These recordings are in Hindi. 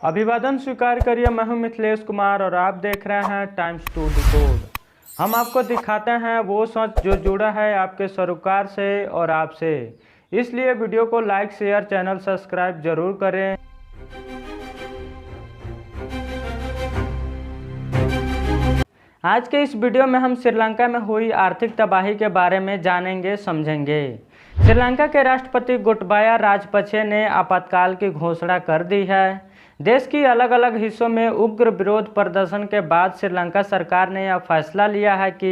अभिवादन स्वीकार करिए। मैं हूं मिथिलेश कुमार और आप देख रहे हैं टाइम्स टू डिकोड। हम आपको दिखाते हैं वो सच जो जुड़ा है आपके सरोकार से और आपसे। इसलिए वीडियो को लाइक शेयर चैनल सब्सक्राइब जरूर करें। आज के इस वीडियो में हम श्रीलंका में हुई आर्थिक तबाही के बारे में जानेंगे समझेंगे। श्रीलंका के राष्ट्रपति गोटबाया राजपक्षे ने आपातकाल की घोषणा कर दी है। देश की अलग अलग हिस्सों में उग्र विरोध प्रदर्शन के बाद श्रीलंका सरकार ने यह फैसला लिया है कि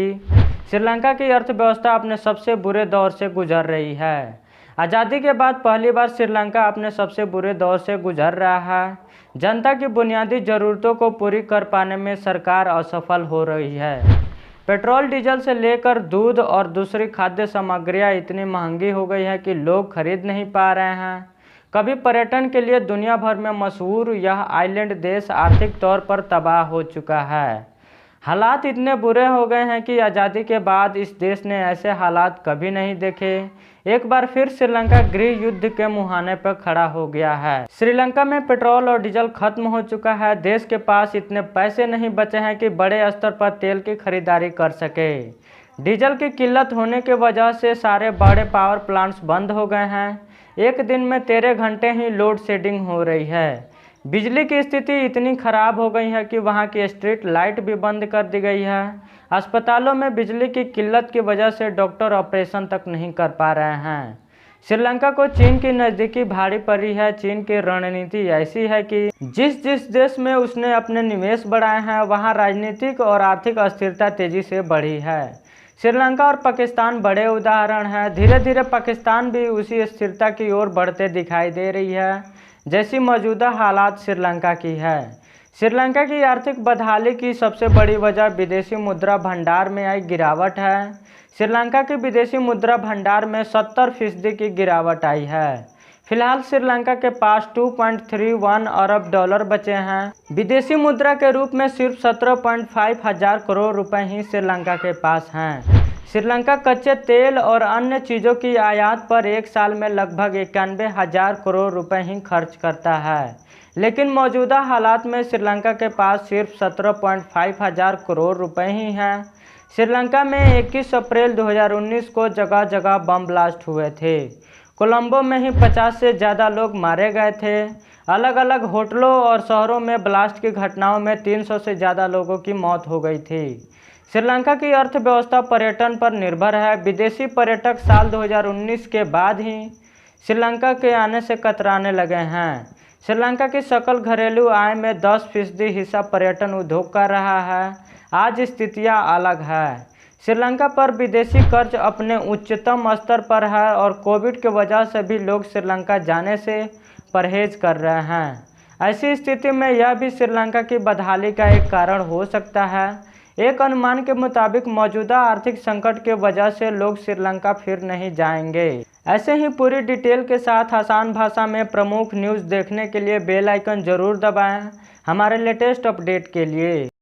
श्रीलंका की अर्थव्यवस्था अपने सबसे बुरे दौर से गुजर रही है। आज़ादी के बाद पहली बार श्रीलंका अपने सबसे बुरे दौर से गुजर रहा है। जनता की बुनियादी ज़रूरतों को पूरी कर पाने में सरकार असफल हो रही है। पेट्रोल डीजल से लेकर दूध और दूसरी खाद्य सामग्रियां इतनी महंगी हो गई है कि लोग खरीद नहीं पा रहे हैं। कभी पर्यटन के लिए दुनिया भर में मशहूर यह आइलैंड देश आर्थिक तौर पर तबाह हो चुका है। हालात इतने बुरे हो गए हैं कि आज़ादी के बाद इस देश ने ऐसे हालात कभी नहीं देखे। एक बार फिर श्रीलंका गृह युद्ध के मुहाने पर खड़ा हो गया है। श्रीलंका में पेट्रोल और डीजल खत्म हो चुका है। देश के पास इतने पैसे नहीं बचे हैं कि बड़े स्तर पर तेल की खरीदारी कर सके। डीजल की किल्लत होने की वजह से सारे बड़े पावर प्लांट्स बंद हो गए हैं। एक दिन में 13 घंटे ही लोड शेडिंग हो रही है। बिजली की स्थिति इतनी खराब हो गई है कि वहां की स्ट्रीट लाइट भी बंद कर दी गई है। अस्पतालों में बिजली की किल्लत की वजह से डॉक्टर ऑपरेशन तक नहीं कर पा रहे हैं। श्रीलंका को चीन की नज़दीकी भारी पड़ी है। चीन की रणनीति ऐसी है कि जिस जिस देश में उसने अपने निवेश बढ़ाए हैं वहां राजनीतिक और आर्थिक अस्थिरता तेजी से बढ़ी है। श्रीलंका और पाकिस्तान बड़े उदाहरण हैं। धीरे धीरे पाकिस्तान भी उसी स्थिरता की ओर बढ़ते दिखाई दे रही है जैसी मौजूदा हालात श्रीलंका की है। श्रीलंका की आर्थिक बदहाली की सबसे बड़ी वजह विदेशी मुद्रा भंडार में आई गिरावट है। श्रीलंका के विदेशी मुद्रा भंडार में 70% की गिरावट आई है। फिलहाल श्रीलंका के पास 2.31 अरब डॉलर बचे हैं। विदेशी मुद्रा के रूप में सिर्फ 17.5 हजार करोड़ रुपए ही श्रीलंका के पास हैं। श्रीलंका कच्चे तेल और अन्य चीज़ों की आयात पर एक साल में लगभग 91 हजार करोड़ रुपए ही खर्च करता है। लेकिन मौजूदा हालात में श्रीलंका के पास सिर्फ 17.5 हजार करोड़ रुपए ही हैं। श्रीलंका में 21 अप्रैल 2019 को जगह जगह बम ब्लास्ट हुए थे। कोलंबो में ही 50 से ज़्यादा लोग मारे गए थे। अलग अलग होटलों और शहरों में ब्लास्ट की घटनाओं में 300 से ज़्यादा लोगों की मौत हो गई थी। श्रीलंका की अर्थव्यवस्था पर्यटन पर निर्भर है। विदेशी पर्यटक साल 2019 के बाद ही श्रीलंका के आने से कतराने लगे हैं। श्रीलंका की सकल घरेलू आय में 10% हिस्सा पर्यटन उद्योग का रहा है। आज स्थितियाँ अलग है। श्रीलंका पर विदेशी कर्ज अपने उच्चतम स्तर पर है और कोविड की वजह से भी लोग श्रीलंका जाने से परहेज कर रहे हैं। ऐसी स्थिति में यह भी श्रीलंका की बदहाली का एक कारण हो सकता है। एक अनुमान के मुताबिक मौजूदा आर्थिक संकट की वजह से लोग श्रीलंका फिर नहीं जाएंगे। ऐसे ही पूरी डिटेल के साथ आसान भाषा में प्रमुख न्यूज़ देखने के लिए बेल आइकन जरूर दबाएं हमारे लेटेस्ट अपडेट के लिए।